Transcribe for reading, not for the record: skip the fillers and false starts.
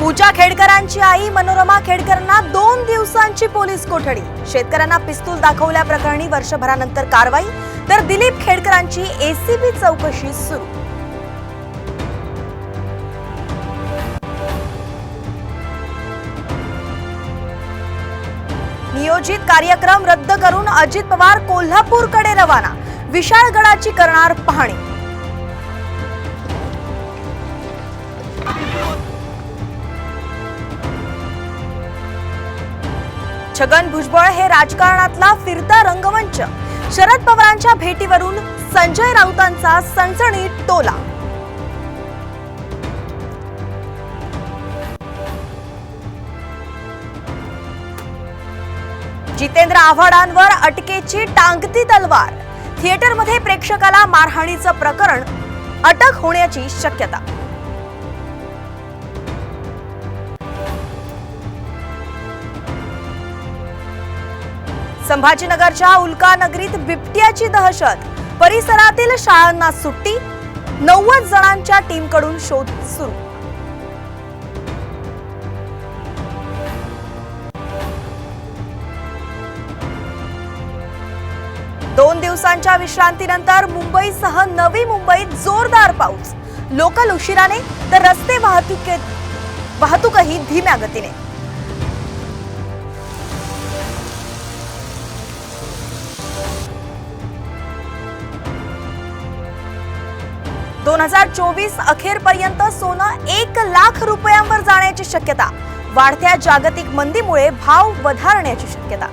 पूजा खेडकरांची आई मनोरमा खेडकरांना 2 दिवसांची पोलीस कोठडी। शेतकऱ्यांना पिस्तूल दाखवल्याप्रकरणी वर्षभरानंतर कारवाई, तर दिलीप खेडकरांची एसीबी चौकशी सुरू। नियोजित कार्यक्रम रद्द करून अजित पवार कोल्हापूरकडे रवाना, विशाळगडाची करणार पाहणी। छगन भुजबळ हे राजकारणातला फिरता रंगमंच, शरद पवारांच्या भेटीवरून संजय राऊतांचा सणसणीत टोला। जितेंद्र आव्हाडांवर अटकेची टांगती तलवार, थिएटरमध्ये प्रेक्षकाला मारहाणीचं प्रकरण, अटक होण्याची शक्यता। संभाजीनगरच्या उल्कानगरीत बिबट्याची दहशत, परिसरातील शाळांना सुट्टी, 90 जणांच्या टीमकडून शोध सुरू। दोन दिवसांच्या विश्रांतीनंतर मुंबईसह नवी मुंबईत जोरदार पाऊस, लोकल उशिराने तर रस्ते वाहतूकही धीम्या गतीने। 2024 अखेरपर्यंत सोनं 1 लाख रुपयांवर जाण्याची शक्यता, वाढत्या जागतिक मंदीमुळे भाव वधारण्याची शक्यता।